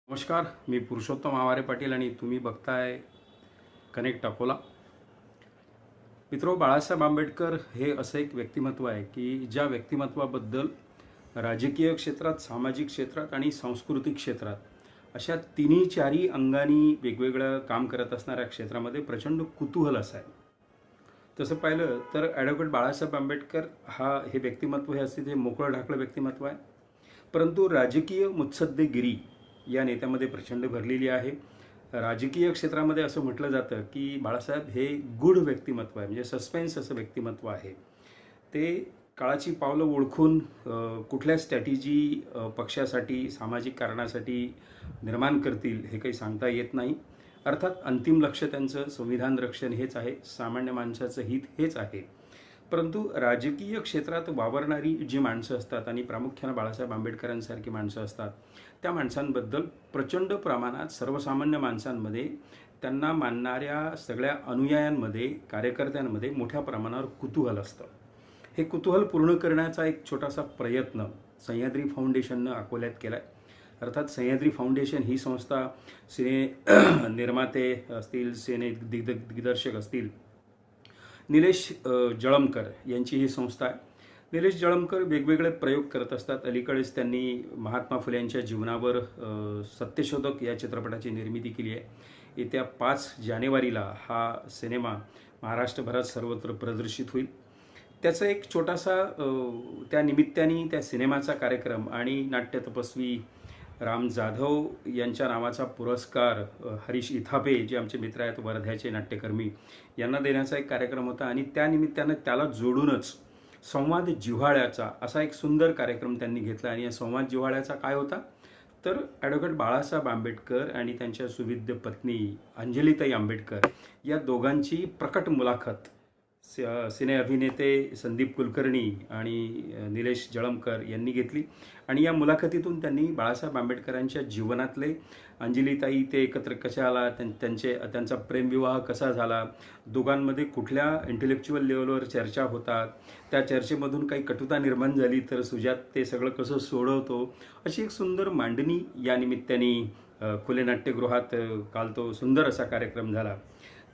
नमस्कार, मी पुरुषोत्तम आवारे पाटील आणि तुम्ही बघताय कनेक्ट अकोला. मित्रो, बाळासाहेब आंबेडकर हे असं एक व्यक्तिमत्व आहे की ज्या व्यक्तिमत्वाबद्दल राजकीय क्षेत्रात, सामाजिक क्षेत्रात आणि सांस्कृतिक क्षेत्रात अशा तिन्ही चारही अंगांनी वेगवेगळं काम करत असणाऱ्या क्षेत्रामध्ये प्रचंड कुतूहल असायं. तसं पाहिलं तर ॲडव्होकेट बाळासाहेब आंबेडकर हे व्यक्तिमत्व हे असते ते मोकळं ढाकळं व्यक्तिमत्व आहे, परंतु राजकीय मुत्सद्देगिरी या नेत्यामध्ये प्रचंड भरलेली आहे. राजकीय क्षेत्रामध्ये असं म्हटलं जातं की बाळासाहेब हे गूढ व्यक्तिमत्व आहे, म्हणजे सस्पेन्स असं व्यक्तिमत्व आहे. ते काळाची पावलं ओळखून कुठल्या स्ट्रॅटेजी पक्षासाठी, सामाजिक कारणासाठी निर्माण करतील हे काही सांगता येत नाही. अर्थात अंतिम लक्ष त्यांचं संविधान रक्षण हेच आहे, सामान्य माणसाचं हित हेच आहे. परंतु राजकीय क्षेत्रात वावरणारी जी माणसं असतात आणि प्रामुख्यानं बाळासाहेब आंबेडकरांसारखी माणसं असतात, त्या माणसांबद्दल प्रचंड प्रमाणात सर्वसामान्य माणसांमध्ये, त्यांना मानणाऱ्या सगळ्या अनुयायांमध्ये, कार्यकर्त्यांमध्ये मोठ्या प्रमाणावर कुतूहल असतं. हे कुतूहल पूर्ण करण्याचा एक छोटासा प्रयत्न सह्याद्री फाउंडेशननं अकोल्यात केला आहे. अर्थात सह्याद्री फाउंडेशन ही संस्था सिने निर्माते असतील, सिने दिग्दर्शक असतील, निलेश जळमकर यांची ही संस्था आहे. निलेश जळमकर वेगवेगळे प्रयोग करत असतात. अलीकडेच त्यांनी महात्मा फुले यांच्या जीवनावर सत्यशोधक या चित्रपटाची निर्मिती केली आहे. येत्या 5 जानेवारीला हा सिनेमा महाराष्ट्रभरात सर्वत्र प्रदर्शित होईल. त्याचा एक छोटासा त्या निमित्ताने त्या सिनेमाचा कार्यक्रम आणि नाट्य तपस्वी राम जाधव यांच्या नावाचा पुरस्कार हरीश इथापे, जे आमचे मित्र आहेत, वर्ध्याचे नाट्यकर्मी, यांना देण्याचा एक कार्यक्रम होता. आणि त्या निमित्तानं त्याला जोडूनच संवाद जिव्हाळ्याचा असा एक सुंदर कार्यक्रम त्यांनी घेतला. आणि या संवाद जिव्हाळ्याचा काय होता तर ॲडव्होकेट बाळासाहेब आंबेडकर आणि त्यांच्या सुविद्य पत्नी अंजलीताई आंबेडकर या दोघांची प्रकट मुलाखत सिने अभिनेते संदीप कुलकर्णी आणि निलेश जळमकर यांनी घेतली. आणि या मुलाखतीतून त्यांनी बाळासाहेब आंबेडकरांच्या जीवनातले, अंजलीताई ते एकत्र कशा आला, त्यांचा प्रेमविवाह कसा झाला, दोघांमध्ये कुठल्या इंटेलेक्च्युअल लेवलवर चर्चा होतात, त्या चर्चेमधून काही कटुता निर्माण झाली तर सुजात ते सगळं कसं सोडवतो, अशी एक सुंदर मांडणी या निमित्ताने खुले नाट्यगृहात काल तो सुंदर असा कार्यक्रम झाला.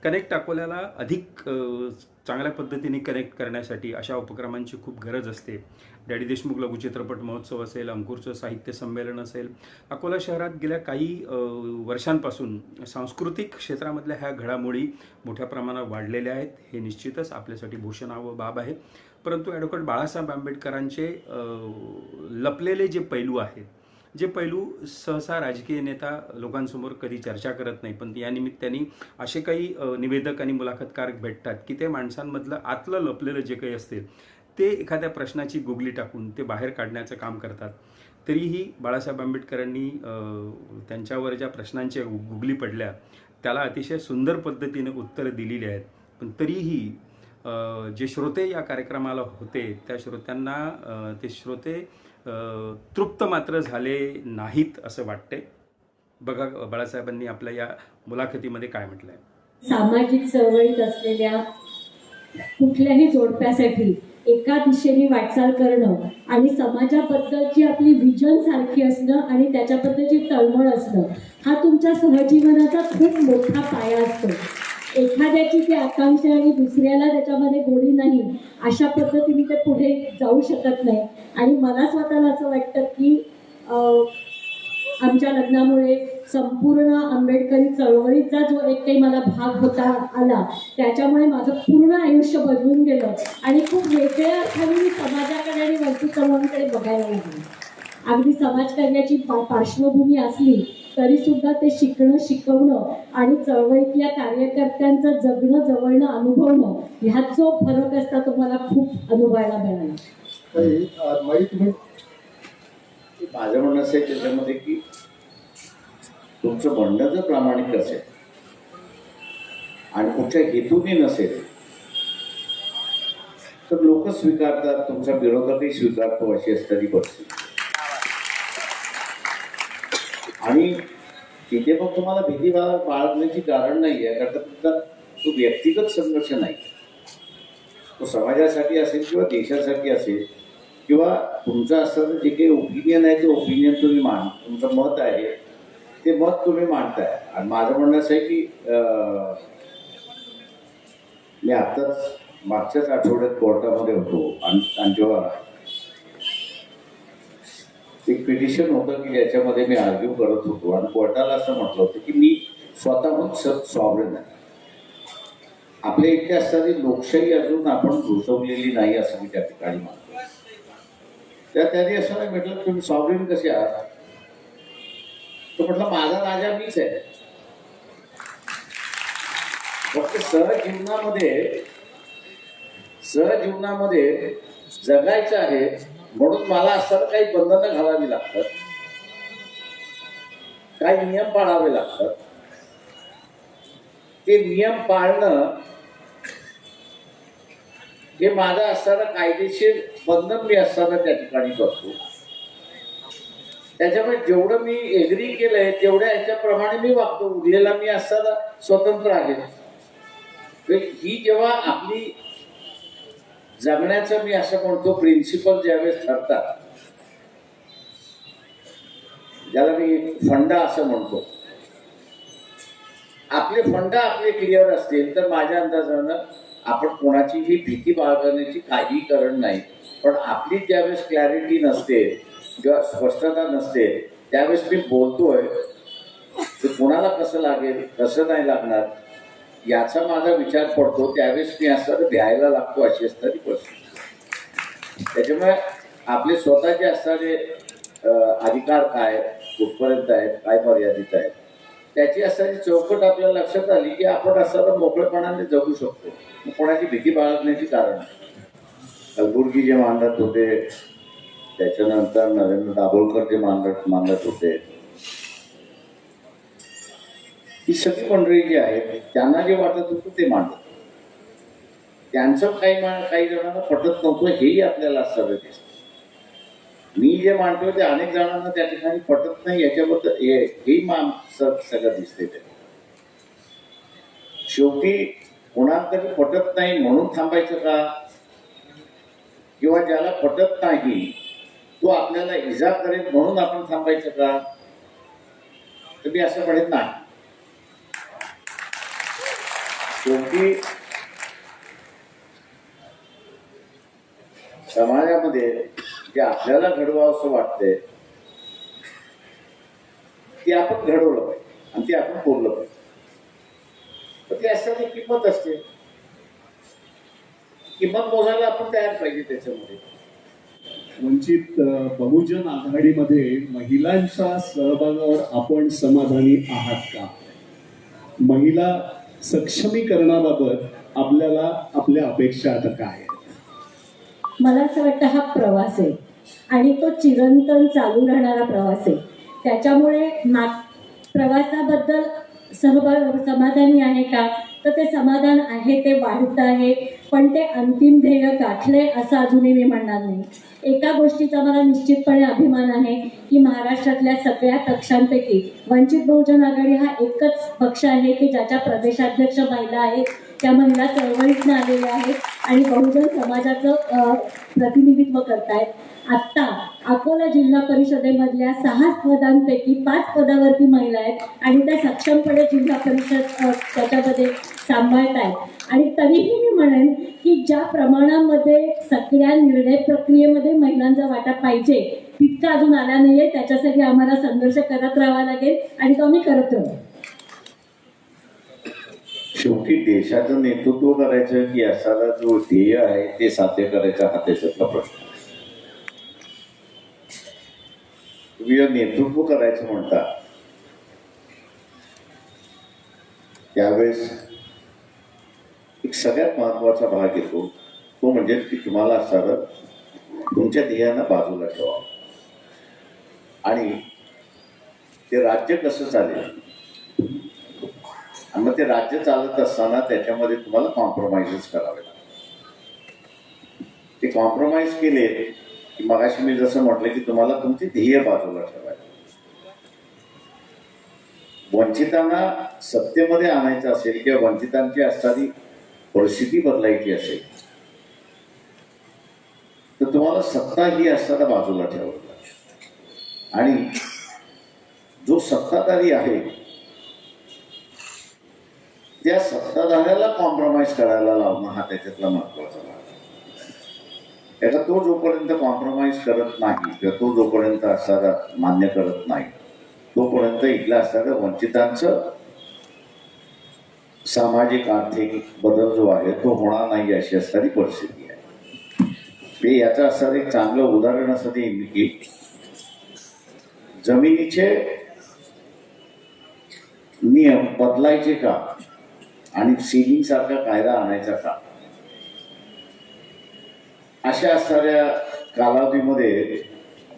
कनेक्ट अकोल्याला अधिक चांगल्या पद्धतीने कनेक्ट करण्यासाठी अशा उपक्रमांची खूप गरज असते. डॅडी देशमुख लघुचित्रपट महोत्सव असेल, अंकुरचं साहित्य संमेलन असेल, अकोला शहरात गेल्या काही वर्षांपासून सांस्कृतिक क्षेत्रामधल्या ह्या घडामोडी मोठ्या प्रमाणात वाढलेल्या आहेत. हे निश्चितच आपल्यासाठी भूषणावं बाब आहे. परंतु ॲडव्होकेट बाळासाहेब आंबेडकरांचे लपलेले जे पैलू आहेत, जे पैलू सहसा राजकीय नेता लोकांसमोर कधी चर्चा करत नाही, पण या निमित्ताने असे काही निवेदक आणि मुलाखतकार भेटतात की ते माणसांमधलं आतलं लपलेलं जे काही असतील ते एखाद्या प्रश्नाची गुगली टाकून ते बाहेर काढण्याचं काम करतात. तरीही बाळासाहेब आंबेडकरांनी त्यांच्यावर ज्या प्रश्नांच्या गुगली पडल्या त्याला अतिशय सुंदर पद्धतीने उत्तरं दिलेली आहेत. पण तरीही जे श्रोते या कार्यक्रमाला होते त्या श्रोत्यांना ते श्रोते तृप्त मात्र झाले नाहीत असं वाटते. बघा बाळासाहेबांनी आपल्या या मुलाखतीमध्ये काय म्हटलं आहे. सामाजिक चळवळीत असलेल्या कुठल्याही जोडप्यासाठी एका दिशेने वाटचाल करणं आणि समाजाबद्दलची आपली विजन सारखी असणं आणि त्याच्याबद्दलची तळमळ असणं हा तुमच्या सहजीवनाचा खूप मोठा पाया असतो. एखाद्याची ती आकांक्षा आणि दुसऱ्याला त्याच्यामध्ये गोडी नाही, अशा पद्धतीने ते पुढे जाऊ शकत नाही. आणि मला स्वतःला असं वाटतं की आमच्या लग्नामुळे संपूर्ण आंबेडकरी चळवळीचा जो एक काही मला भाग होता आला, त्याच्यामुळे माझं पूर्ण आयुष्य बदलून गेलं आणि खूप वेगळ्या अर्थाने मी समाजाकडे आणि वरती चळवळीकडे बघायला लागले. अगदी समाजकार्याची पार्श्वभूमी असली तरी सुद्धा ते शिकणं, शिकवणं आणि चळवळीतल्या कार्यकर्त्यांचं जगणं, जवळणं, अनुभवणं ह्यात जो फरक असता तो मला खूप अनुभवायला मिळाला. माझं म्हणणं असं आहे त्याच्यामध्ये की तुमचं म्हणणं जर प्रामाणिक असेल आणि कुठल्या हेतूने नसेल तर लोक स्वीकारतात, तुमचा विरोधकही स्वीकारतो, अशी असणारी परिस्थिती. आणि तिथे पण तुम्हाला भीती बाळगण्याची कारण नाही आहे, कारण तुमचा तो व्यक्तिगत संघर्ष नाही, तो समाजासाठी असेल किंवा देशासाठी असेल किंवा तुमचं असं जे काही ओपिनियन आहे ते ओपिनियन तुम्ही तुमचं मत आहे ते मत तुम्ही मांडताय आणि माझं म्हणणं असं आहे की मी आत्ताच मागच्याच आठवड्यात कोर्टामध्ये होतो आणि जेव्हा एक पिटिशन होतं की ज्याच्यामध्ये मी आर्ग्यू करत होतो आणि कोर्टाला असं म्हटलं होतं की मी स्वतःहून सॉव्हरेन आहे. आपल्या इथे असणारी लोकशाही अजून आपण घुसवलेली नाही असं मी त्या ठिकाणी मानतो. त्यांनी असं नाही म्हटलं तुम्ही सॉव्हरेन कसे आहात, तो म्हटलं माझा राजा मीच आहे. फक्त सहजीवनामध्ये जगायचं आहे म्हणून मला असताना काही बंधनं घालावी लागतात, काही नियम पाळावे लागतात. ते नियम पाळणं हे माझं असताना कायदेशीर बंधन मी असताना त्या ठिकाणी करतो. त्याच्यामुळे जेवढं मी एग्री केलंय तेवढ्या ह्याच्याप्रमाणे मी वागतो. उरलेला मी असताना स्वतंत्र आहे. ही जेव्हा आपली जगण्याचं मी असं म्हणतो प्रिन्सिपल ज्यावेळेस ठरतात, ज्याला मी फंडा असं म्हणतो, आपले फंडा आपले क्लिअर असतील तर माझ्या अंदाजानं आपण कोणाचीही भीती बाळगण्याची काही कारण नाही. पण आपली ज्यावेळेस क्लॅरिटी नसते किंवा स्पष्टता नसते त्यावेळेस मी बोलतोय ते कोणाला कसं लागेल कसं नाही लागणार याचा माझा विचार पडतो. त्यावेळेस मी असं भ्यायला लागतो अशी असणारी परिस्थिती. त्याच्यामुळे आपले स्वतःचे असणारे अधिकार काय, कुठपर्यंत आहेत, काय मर्यादित आहेत, त्याची असणारी चौकट आपल्याला लक्षात आली की आपण असताना मोकळेपणाने जगू शकतो. कोणाची भीती बाळगण्याची कारण नाही. कलबुर्गी जे मांडत होते, त्याच्यानंतर नरेंद्र दाभोलकर जे मांडत होते, ही सगळी मंडळी जी आहेत त्यांना जे वाटत होतं ते मांडत. त्यांचं काही जणांना पटत नव्हतं हेही आपल्याला सगळं दिसतं. मी जे मांडतोय ते अनेक जणांना त्या ठिकाणी पटत नाही याच्याबद्दल हेही सगळं दिसते. ते शेवटी कोणाला तरी पटत नाही म्हणून थांबायचं का, किंवा ज्याला पटत नाही तो आपल्याला इजा करेल म्हणून आपण थांबायचं का, तर मी असं म्हणत नाही. शेवटी समाजामध्ये जे आपल्याला घडवावं असं वाटतंय ते आपण घडवलं पाहिजे आणि ते आपण बोललं पाहिजे. तर ते असण्याची किंमत असते. किंमत मोजायला आपण तयार पाहिजे. त्याच्यामध्ये वंचित बहुजन आघाडीमध्ये महिलांच्या सहभागावर आपण समाधानी आहात का? महिला सक्षमीकरणाबाबत आपल्याला आपल्या अपेक्षा आता काय आहेत? मला असं वाटतं हा प्रवास आहे आणि तो चिरंतन चालू राहणारा प्रवास आहे. त्याच्यामुळे प्रवासाबद्दल समाधानी आहे का, तर ते समाधान आहे, ते वाढत आहे, पण ते अंतिम ध्येय गाठले असं अजूनही मी म्हणणार नाही. एका गोष्टीचा मला निश्चितपणे अभिमान आहे की महाराष्ट्रातल्या सगळ्या पक्षांपैकी वंचित बहुजन आघाडी हा एकच पक्ष आहे की ज्याच्या प्रदेशाध्यक्ष महिला आहेत. त्या महिला चळवळीतून आलेल्या आहेत आणि बहुजन समाजाचं प्रतिनिधित्व करतायत. आत्ता अकोला जिल्हा परिषदेमधल्या 6 पदांपैकी 5 पदावरती महिला आहेत आणि त्या सक्षमपणे जिल्हा परिषद त्याच्यामध्ये सांभाळतायत. आणि तरीही मी म्हणेन की ज्या प्रमाणामध्ये सगळ्या निर्णय प्रक्रियेमध्ये महिलांचा वाटा पाहिजे तितका अजून आला नाहीये. त्याच्यासाठी आम्हाला संघर्ष करत राहावा लागेल आणि तो आम्ही करत राहू. शेवटी देशाचं नेतृत्व करायचं की असाला जो ध्येय आहे ते साध्य करायचा हा त्याच्यातला प्रश्न. तुम्ही जर नेतृत्व करायचं म्हणता त्यावेळेस एक सगळ्यात महत्वाचा भाग येतो तो म्हणजे की तुम्हाला असणारं तुमच्या ध्येयांना बाजूला ठेवा आणि ते राज्य कसं चालेल. आणि मग ते राज्य चालत असताना त्याच्यामध्ये तुम्हाला कॉम्प्रोमाइजेस करावे लागतात. ते कॉम्प्रोमाइज केले की मगाशी मी जसं म्हटलं की तुम्हाला तुमची ध्येय बाजूला ठेवायला. वंचितांना सत्तेमध्ये आणायचं असेल किंवा वंचितांची असणारी परिस्थिती बदलायची असेल तर तुम्हाला सत्ता ही असताना बाजूला ठेवावी लागते. आणि जो सत्ताधारी आहे त्या सत्ताधाऱ्याला कॉम्प्रोमाइज करायला लावणं हा त्याच्यातला महत्वाचा भाग आहे. त्याचा तो जोपर्यंत कॉम्प्रोमाइज करत नाही किंवा तो जोपर्यंत असणारा मान्य करत नाही तोपर्यंत इथल्या असणाऱ्या वंचितांचं सामाजिक आर्थिक बदल जो आहे तो होणार नाही अशी असणारी परिस्थिती आहे. ते याचं असणारं एक चांगलं उदाहरण असं देईन की जमिनीचे नियम बदलायचे का आणि सीलिंग सारखा कायदा आणायचा का अशा असणाऱ्या कालावधीमध्ये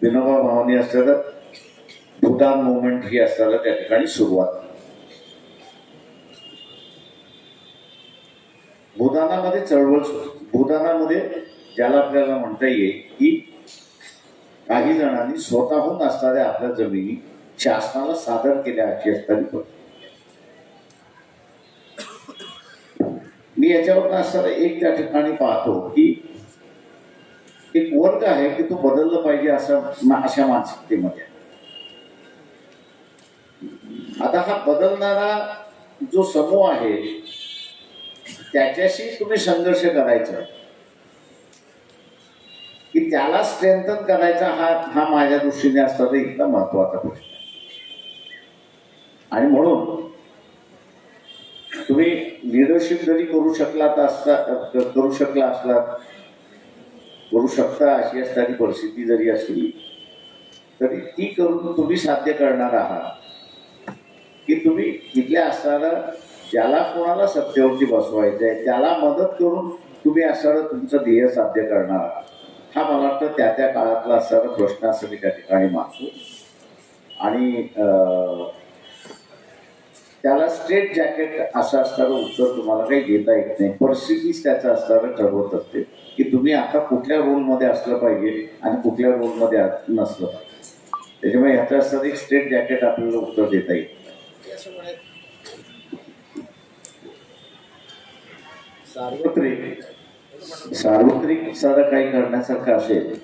विनोबा भावांनी असणारं भूदान मुवमेंट ही असणारं त्या ठिकाणी सुरुवात. भूदानामध्ये चळवळ, भूदानामध्ये ज्याला आपल्याला म्हणता येईल की काही जणांनी स्वतःहून असणाऱ्या आपल्या जमिनी शासनाला सादर केल्या अशी असताना पण मी याच्यावर असताना एक त्या ठिकाणी पाहतो की एक वर्ग आहे की तो बदलला पाहिजे अशा मानसिकतेमध्ये. आता हा बदलणारा जो समूह आहे त्याच्याशी तुम्ही संघर्ष करायचा की त्याला स्ट्रेंथन करायचा हा माझ्या दृष्टीने असणारा इतका महत्वाचा प्रश्न आहे. आणि म्हणून तुम्ही लिडरशिप जरी करू शकता अशी असणारी परिस्थिती जरी असली तरी ती करून तुम्ही साध्य करणार आहात की तुम्ही इथल्या असणारा ज्याला कोणाला सत्तेवरती बसवायचं आहे त्याला मदत करून तुम्ही असणारं तुमचं ध्येय साध्य करणार आहात. हा मला वाटतं त्या त्या काळातला असणारा प्रश्न असं मी त्या ठिकाणी मानतो. आणि त्याला स्ट्रेट जॅकेट असं असणारं उत्तर तुम्हाला काही देता येत नाही. परिस्थितीच त्याचं असणारं ठरवत असते की तुम्ही आता कुठल्या रोलमध्ये असलं पाहिजे आणि कुठल्या रोलमध्ये नसलं पाहिजे. त्याच्यामुळे ह्याचं असणारं एक स्ट्रेट जॅकेट आपल्याला उत्तर देता येईल. सार्वत्रिक सारं काही करण्यासारखं असेल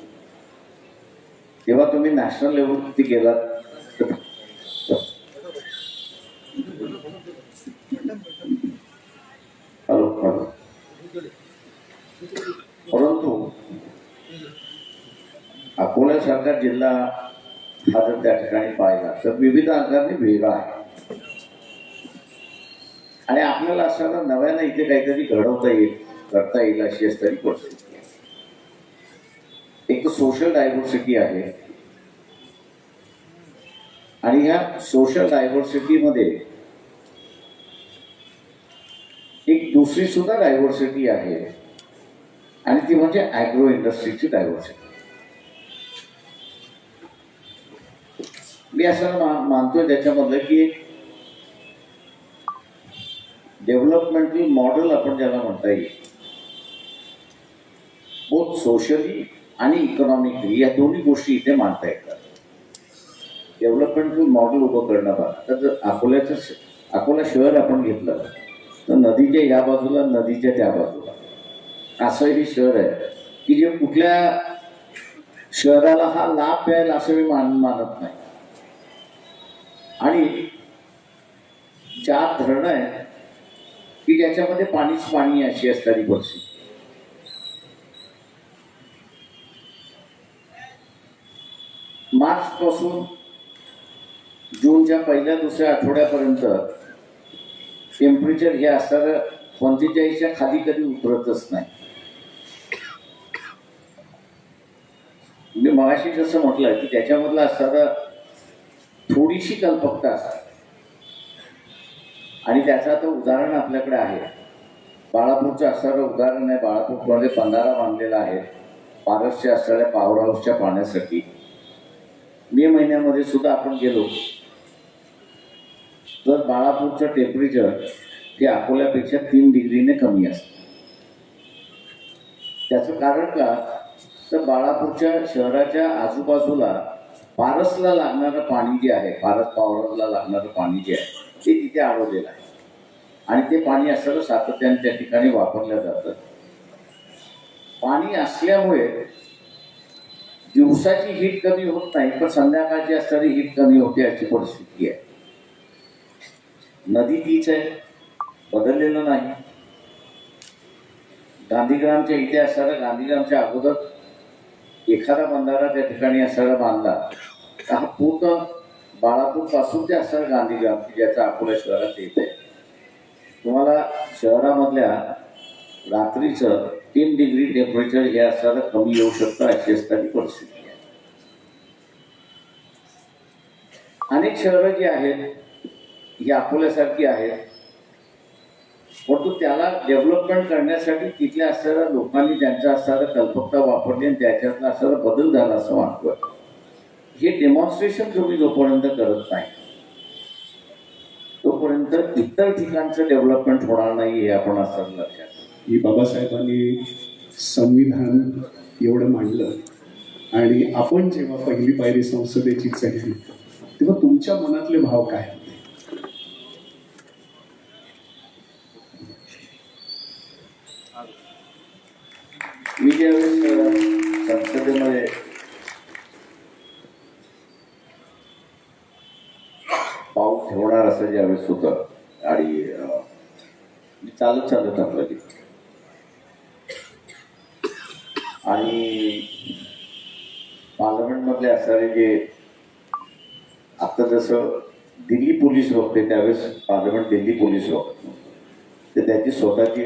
तेव्हा तुम्ही नॅशनल लेवलवरती गेलात. परंतु अकोल्यासारखा जिल्हा हा जर त्या ठिकाणी पाहिला तर विविध अंगाने वेगळा आहे आणि आपल्याला असं नव्यानं इथे काहीतरी घडवता येईल करता येईल अशी असणारी परिस्थिती आहे. एक सोशल डायव्हर्सिटी आहे आणि ह्या सोशल डायव्हर्सिटीमध्ये एक दुसरी सुद्धा डायव्हर्सिटी आहे आणि ती म्हणजे ॲग्रो इंडस्ट्रीची डायव्हर्सिटी. मी असं मानतोय त्याच्यामधलं की एक डेव्हलपमेंटल मॉडेल आपण ज्याला म्हणता येईल बोथ सोशली आणि इकॉनॉमिकली या दोन्ही गोष्टी इथे मांडता येतात. डेव्हलपमेंटल मॉडेल उभं करणं बघा तर जर अकोला शहर आपण घेतलं तर नदीच्या या बाजूला नदीच्या त्या बाजूला असं हे शहर आहे की जे कुठल्या शहराला हा लाभ मिळेल असं मी मानत नाही. आणि 4 धरणं आहेत की ज्याच्यामध्ये पाणीच पाणी अशी असणारी परिस्थिती. मार्च पासून जूनच्या पहिल्या दुसऱ्या आठवड्यापर्यंत टेम्परेचर हे असणारं 45च्या खाली कधी उतरतच नाही. मी मगाशी जसं म्हटलं की त्याच्यामधलं असणारं थोडीशी कल्पकता असते आणि त्याचं आता उदाहरण आपल्याकडे आहे. बाळापूरचं असणारं उदाहरण आहे. बाळापूरमध्ये बंधारा बांधलेला आहे पारसच्या असणाऱ्या पॉवर हाऊसच्या पाण्यासाठी. मे महिन्यामध्ये सुद्धा आपण गेलो तर बाळापूरचं टेम्परेचर हे अकोल्यापेक्षा 3 डिग्रीने कमी असतं. त्याचं कारण का तर बाळापूरच्या शहराच्या आजूबाजूला पारसला लागणारं पाणी जे आहे, पारस पॉवरला लागणारं पाणी जे आहे ते तिथे अडवलेलं आहे आणि ते पाणी असं सातत्याने त्या ठिकाणी वापरलं जातं. पाणी असल्यामुळे दिवसाची हीट कमी होत नाही, पण संध्याकाळची असणारी हीट कमी होते अशी परिस्थिती आहे. नदी तीच आहे, बदललेलं नाही. गांधीग्रामच्या इथे असणारा, गांधीग्रामच्या अगोदर एखादा बंधारा त्या ठिकाणी असणारा बांधला तर हा पूर्ण बाळापूर पासून ते असणारा गांधीग्राम ज्याचा अकोला शहरात येत आहे. तुम्हाला शहरामधल्या रात्रीचं 3 डिग्री टेम्परेचर हे असणारं कमी येऊ शकतं अशी असणारी परिस्थिती आहे. अनेक शहरं जी आहेत ही अकोल्यासारखी आहेत, परंतु त्याला डेव्हलपमेंट करण्यासाठी तिथल्या असणाऱ्या लोकांनी त्यांचा असणारा कल्पकता वापरली आणि त्याच्यातला असणारा बदल झाला असं वाटतोय. हे डेमॉन्स्ट्रेशन तुम्ही जोपर्यंत करत नाही तोपर्यंत इतर ठिकाणचं डेव्हलपमेंट होणार नाही हे आपण असं लक्षात. की बाबासाहेबांनी संविधान एवढं मांडलं आणि आपण जेव्हा पहिली पायरी संसदेची चढली तेव्हा तुमच्या मनातले भाव काय होते? मी ज्यावेळेस संसदेमध्ये पाऊल ठेवणार असं ज्यावेळेस होतं आणि चालत आपलं की आणि पार्लमेंटमधले असणारे जे आता जसं दिल्ली पोलीस होते त्यावेळेस पार्लमेंट दिल्ली पोलीस होत तर त्याची स्वतःची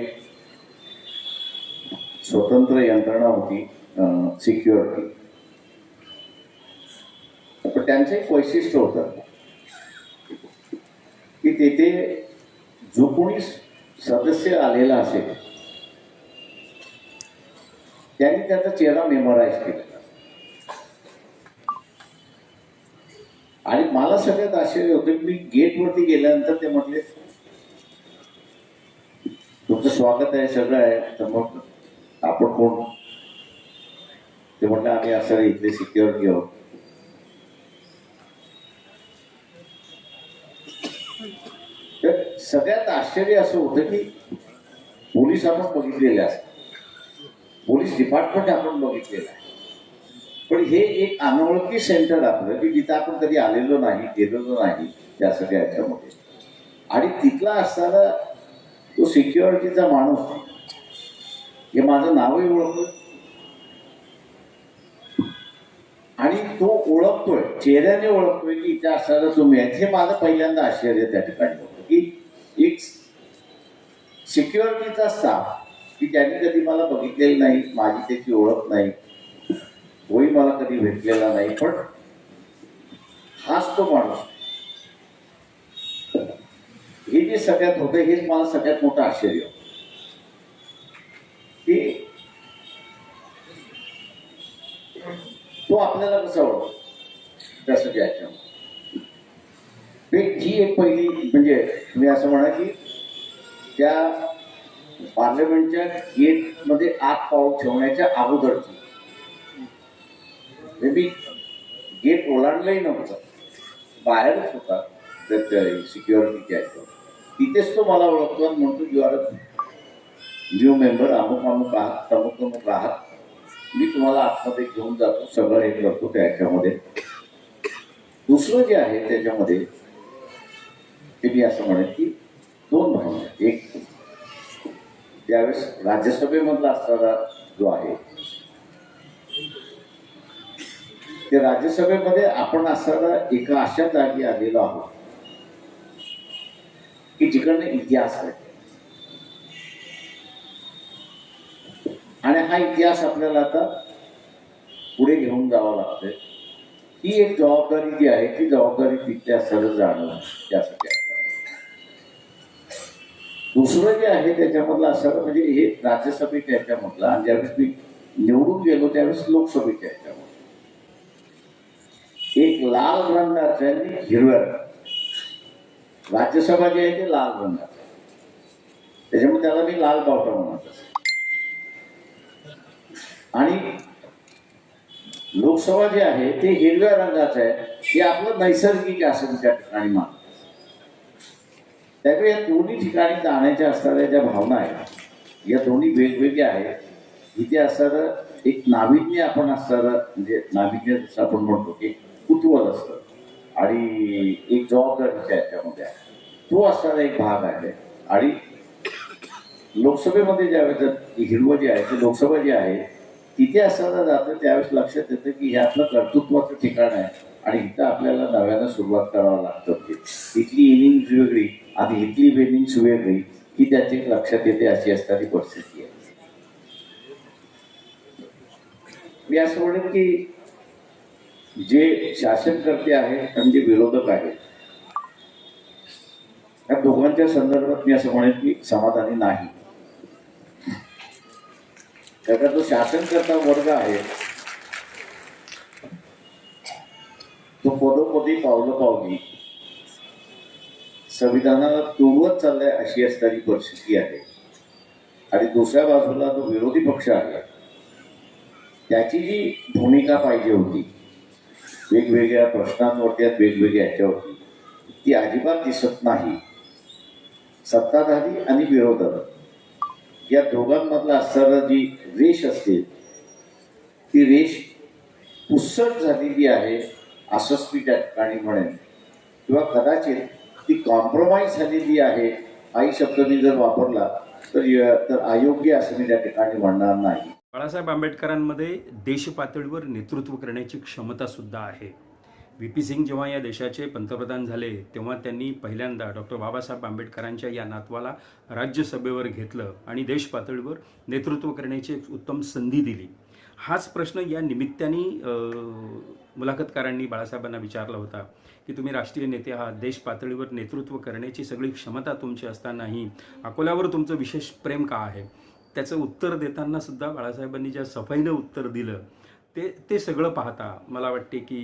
स्वतंत्र यंत्रणा होती सिक्युरिटी. पण त्यांचं एक वैशिष्ट्य होतं की तेथे जो कोणी सदस्य आलेला असेल त्यांनी त्याचा चेहरा मेमोराईज केलेला. आणि मला सगळ्यात आश्चर्य होतं की मी गेटवरती गेल्यानंतर ते म्हटले तुमचं स्वागत आहे सगळं आहे. तर मग आपण कोण? ते म्हटलं आम्ही असं इथले सिक्युरिटी आहोत. तर सगळ्यात आश्चर्य असं होतं की पोलीस आपण बघितलेले असतात, पोलीस डिपार्टमेंट आपण बघितलेलं आहे, पण हे एक अनोळखी सेंटर आपलं की जिथं आपण कधी आलेलो नाही, गेलेलो नाही त्या सगळ्या ह्याच्यामध्ये. आणि तिथला असताना तो सिक्युरिटीचा माणूस हे माझं नावही ओळखतो आणि तो ओळखतोय, चेहऱ्याने ओळखतोय की इथे असणारा तुम्ही आहेत. हे माझं पहिल्यांदा आश्चर्य त्या ठिकाणी होतं की एक सिक्युरिटीचा स्टाफ की त्यांनी कधी मला बघितलेलं नाही, माझी त्याची ओळख नाही, तोही मला कधी भेटलेला नाही, पण हाच तो माणूस. हे जे सगळ्यात होतं हेच मला सगळ्यात मोठं आश्चर्य होतं की तो आपल्याला कसा ओळखतो त्याचं द्यायचं. ही एक पहिली म्हणजे तुम्ही असं म्हणा की त्या पार्लमेंटच्या गेटमध्ये आत पाऊल ठेवण्याच्या अगोदरची मी गेट ओलांडलंही नव्हतं, बाहेरच होता सिक्युरिटीच्या ह्याच्यावर. तिथेच तो मला ओळखतो आणि म्हणतो यू आर न्यू मेंबर, अमुक अमुक आहात, अमुक अमुक आहात, मी तुम्हाला आतमध्ये घेऊन जातो, सगळं हे करतो त्याच्यामध्ये. दुसरं जे आहे त्याच्यामध्ये ते मी असं म्हणेन की 2 भावना. एक ज्यावेळेस राज्यसभेमधला असणारा जो आहे ते राज्यसभेमध्ये आपण असणारा एका अशा जागी आलेलो आहोत की जिकडनं इतिहास आहे आणि हा इतिहास आपल्याला आता पुढे घेऊन जावा लागतोय. ही एक जबाबदारी जी आहे ती जबाबदारी तिथल्या सरळ जाणं त्यासाठी. दुसरं जे आहे त्याच्यामधलं असं म्हणजे हे राज्यसभेच्या ह्याच्यामधलं आणि ज्यावेळेस मी निवडून गेलो त्यावेळेस लोकसभेच्या ह्याच्यामध्ये एक लाल रंगाचं आणि हिरव्या रंगाचं राज्यसभा जे आहे ते लाल रंगाचं, त्याच्यामुळे त्याला मी लाल बावटा म्हणत असतो. आणि लोकसभा जे आहे ते हिरव्या रंगाचं आहे, हे आपलं नैसर्गिक असं त्या ठिकाणी मानत. त्यामुळे या दोन्ही ठिकाणी जाण्याच्या असणाऱ्या ज्या भावना आहेत या दोन्ही वेगवेगळ्या आहेत. इथे असणारं एक नाविन्य आपण असताना, म्हणजे नाविन्य जसं आपण म्हणतो की कुतूहल असतं आणि एक जबाबदारी त्याच्यामध्ये आहे, तो असणारा एक भाग आहे. आणि लोकसभेमध्ये ज्यावेळेस हिरवं जे आहे ते लोकसभा जी आहे तिथे असताना जातं त्यावेळेस लक्षात येतं की हे आपलं कर्तृत्वाचं ठिकाण आहे आणि इथं आपल्याला नव्यानं सुरुवात करावं लागतं. इथली इनिंग्स वेगळी आणि इथली इनिंग्स वेगळी ही त्याची लक्षात येते, अशी असणारी परिस्थिती आहे. मी असं म्हणेन की जे शासनकर्ते आहेत आणि जे विरोधक आहेत या दोघांच्या संदर्भात मी असं म्हणेन की समाधानी नाही. त्याचा जो शासनकर्ता वर्ग आहे तो पदोपदी पावलोपावली संविधानाला तुडवत चाललाय अशी असणारी परिस्थिती आहे. आणि दुसऱ्या बाजूला जो विरोधी पक्ष आहे त्याची जी भूमिका पाहिजे होती वेगवेगळ्या प्रश्नांवरती वेगवेगळ्या ह्याच्यावरती ती अजिबात दिसत नाही. सत्ताधारी आणि विरोधक या दोघांमधला असणारा जी रेष असते ती रेष पुसट झालेली आहे असंच मी त्या ठिकाणी म्हणेन, किंवा कदाचित ती कॉम्प्रोमाइज झालेली आहे हाही शब्द मी जर वापरला तर अयोग्य असं मी त्या ठिकाणी म्हणणार नाही. बाळासाहेब आंबेडकरांमध्ये देश पातळीवर नेतृत्व करण्याची क्षमता सुद्धा आहे. व्ही पी सिंग जेव्हा या देशाचे पंतप्रधान झाले तेव्हा त्यांनी पहिल्यांदा डॉक्टर बाबासाहेब आंबेडकरांच्या या नातवाला राज्यसभेवर घेतलं आणि देश पातळीवर नेतृत्व करण्याची एक उत्तम संधी दिली. हाच प्रश्न या निमित्ताने मुलाखतकारांनी बाळासाहेबांना विचारला होता की तुम्ही राष्ट्रीय नेते आहात, देश पातळीवर नेतृत्व करण्याची सगळी क्षमता तुमची असतानाही अकोल्यावर तुमचं विशेष प्रेम का आहे. त्याचं उत्तर देताना सुद्धा बाळासाहेबांनी ज्या सफाईनं उत्तर दिलं ते सगळं पाहता मला वाटते की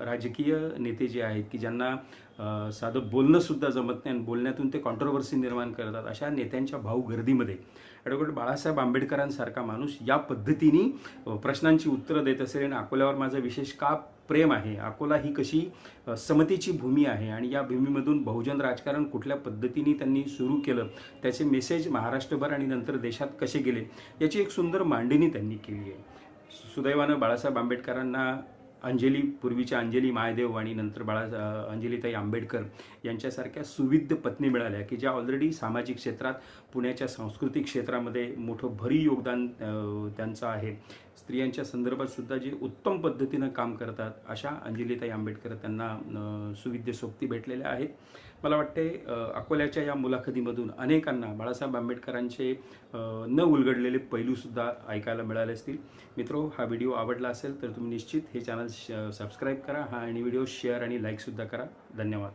राजकीय नेते जे आहेत की ज्यांना साधं बोलणंसुद्धा जमत नाही आणि बोलण्यातून ते कॉन्ट्रोवर्सी निर्माण करतात, अशा नेत्यांच्या भाऊगर्दीमध्ये ॲडव्होकेट बाळासाहेब आंबेडकरांसारखा माणूस या पद्धतीने प्रश्नांची उत्तरं देत असेल आणि अकोल्यावर माझं विशेष का प्रेम आहे, अकोला ही कशी समतेची भूमी आहे आणि या भूमीमधून बहुजन राजकारण कुठल्या पद्धतीने त्यांनी सुरू केलं, त्याचे मेसेज महाराष्ट्रभर आणि नंतर देशात कसे गेले याची एक सुंदर मांडणी त्यांनी केली आहे. सुदैवानं बाळासाहेब आंबेडकरांना पूर्वीच्या अंजली महादेव आणि नंतर अंजलीताई आंबेडकर यांच्यासारख्या सुविद्य पत्नी मिळाल्या की ज्या ऑलरेडी सामाजिक क्षेत्रात पुण्याच्या सांस्कृतिक क्षेत्रामध्ये मोठं भरीव योगदान त्यांचं आहे. स्त्रियांच्या संदर्भात सुद्धा जे उत्तम पद्धतीनं काम करतात अशा अंजलीताई आंबेडकर त्यांना सुविद्य सोबती भेटलेल्या आहेत. मला वाटते अकोल्याच्या या मुलाखतीमधून अनेकांना बाळासाहेब आंबेडकरांचे न उलगडलेले पैलूसुद्धा ऐकायला मिळाले असतील. मित्रो, हा व्हिडिओ आवडला असेल तर तुम्ही निश्चित हे चॅनल सबस्क्राईब करा आणि व्हिडिओ शेअर आणि लाईकसुद्धा करा. धन्यवाद.